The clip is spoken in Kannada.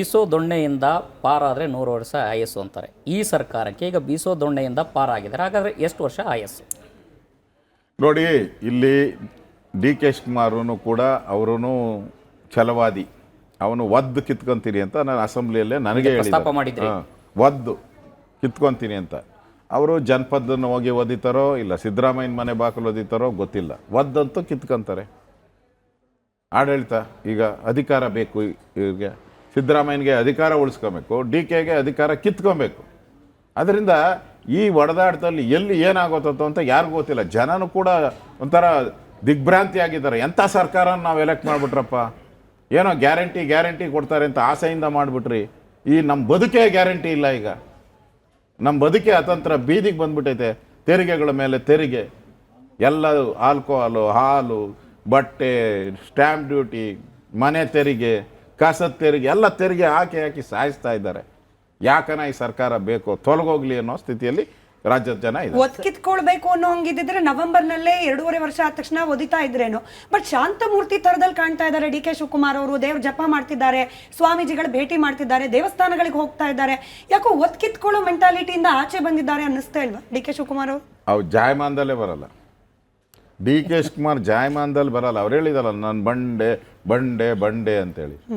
ಬೀಸೋ ದೊಣ್ಣೆಯಿಂದ ಪಾರಾದರೆ 100 ವರ್ಷ ಆಯಸ್ಸು ಅಂತಾರೆ. ಈ ಸರ್ಕಾರಕ್ಕೆ ಈಗ ಬೀಸೋ ದೊಣ್ಣೆಯಿಂದ ಪಾರಾಗಿದ್ದಾರೆ, ಹಾಗಾದರೆ ಎಷ್ಟು ವರ್ಷ ಆಯಸ್ಸು? ನೋಡಿ, ಇಲ್ಲಿ ಡಿ ಕೆ ಶಿವಕುಮಾರೂ ಕೂಡ ಅವರೂ ಛಲವಾದಿ. ಅವನು ಒದ್ದು ಕಿತ್ಕೊಂತೀನಿ ಅಂತ ನಾನು ಅಸೆಂಬ್ಲಿಯಲ್ಲೇ ನನಗೆ ಪ್ರಸ್ತಾಪ ಮಾಡಿದ್ರಿ. ಒದ್ದು ಕಿತ್ಕೊಂತೀನಿ ಅಂತ. ಅವರು ಜನಪದನ್ನು ಹೋಗಿ ಓದಿತಾರೋ ಇಲ್ಲ ಸಿದ್ದರಾಮಯ್ಯನ ಮನೆ ಬಾಕಲು ಓದಿತಾರೋ ಗೊತ್ತಿಲ್ಲ, ಒದ್ದಂತೂ ಕಿತ್ಕೊಂತಾರೆ. ಆಡಳಿತ ಈಗ ಅಧಿಕಾರ ಬೇಕು, ಈಗ ಸಿದ್ದರಾಮಯ್ಯನಿಗೆ ಅಧಿಕಾರ ಉಳಿಸ್ಕೊಬೇಕು, ಡಿ ಕೆಗೆ ಅಧಿಕಾರ ಕಿತ್ಕೊಬೇಕು. ಅದರಿಂದ ಈ ಒಡೆದಾಟದಲ್ಲಿ ಎಲ್ಲಿ ಏನಾಗೋತೋ ಅಂತ ಯಾರಿಗೂ ಗೊತ್ತಿಲ್ಲ. ಜನನೂ ಕೂಡ ಒಂಥರ ದಿಗ್ಭ್ರಾಂತಿ ಆಗಿದ್ದಾರೆ. ಎಂಥ ಸರ್ಕಾರನ ನಾವು ಎಲೆಕ್ಟ್ ಮಾಡಿಬಿಟ್ರಪ್ಪ, ಏನೋ ಗ್ಯಾರಂಟಿ ಕೊಡ್ತಾರೆ ಅಂತ ಆಸೆಯಿಂದ ಮಾಡಿಬಿಟ್ರಿ. ಈ ನಮ್ಮ ಬದುಕೇ ಗ್ಯಾರಂಟಿ ಇಲ್ಲ. ಈಗ ನಮ್ಮ ಬದುಕೇ ಅತಂತ್ರ ಬೀದಿಗೆ ಬಂದ್ಬಿಟ್ಟೈತೆ. ತೆರಿಗೆಗಳ ಮೇಲೆ ತೆರಿಗೆ, ಎಲ್ಲ ಆಲ್ಕೋಹಾಲು, ಹಾಲು, ಬಟ್ಟೆ, ಸ್ಟ್ಯಾಂಪ್ ಡ್ಯೂಟಿ, ಮನೆ ತೆರಿಗೆ, ಕಸದ ತೆರಿಗೆ, ಎಲ್ಲ ತೆರಿಗೆ ಹಾಕಿ ಸಾಯಿಸ್ತಾ ಇದ್ದಾರೆ. ಯಾಕನ ಈ ಸರ್ಕಾರ ಬೇಕು, ತೊಲಗೋಗ್ಲಿ ಅನ್ನೋ ಸ್ಥಿತಿಯಲ್ಲಿ ರಾಜ್ಯದ ಜನ ಇದೆ. ಒತ್ಕಿತ್ಕೊಳ್ಬೇಕು ಅನ್ನೋ ಹಂಗಿದ್ರೆ ನವೆಂಬರ್ನಲ್ಲೇ 2.5 ವರ್ಷ ಆದ ತಕ್ಷಣ ಒದಿತಾ ಇದ್ರೇನು. ಬಟ್ ಶಾಂತಮೂರ್ತಿ ತರದಲ್ಲಿ ಕಾಣ್ತಾ ಇದ್ದಾರೆ ಡಿ ಕೆ ಶಿವಕುಮಾರ್ ಅವರು. ದೇವ್ರ ಜಪ ಮಾಡ್ತಿದ್ದಾರೆ, ಸ್ವಾಮೀಜಿಗಳ ಭೇಟಿ ಮಾಡ್ತಿದ್ದಾರೆ, ದೇವಸ್ಥಾನಗಳಿಗೆ ಹೋಗ್ತಾ ಇದ್ದಾರೆ. ಯಾಕೋ ಒತ್ಕಿತ್ಕೊಳ್ಳೋ ಮೆಂಟಾಲಿಟಿಯಿಂದ ಆಚೆ ಬಂದಿದ್ದಾರೆ ಅನ್ನಿಸ್ತಾ ಇಲ್ವಾ ಡಿ ಕೆ ಶಿವಕುಮಾರ್ ಅವರು? ಅವು ಜಾಯಮಾನದಲ್ಲೇ ಬರಲ್ಲ. ಡಿ ಕೆ ಶಿವಕುಮಾರ್ ಜಾಯಮಾನದಲ್ಲಿ ಬರಲ್ಲ. ಅವ್ರು ಹೇಳಿದಲ್ಲ, ನಾನು ಬಂಡೆ ಬಂಡೆ ಬಂಡೆ ಅಂತೇಳಿ.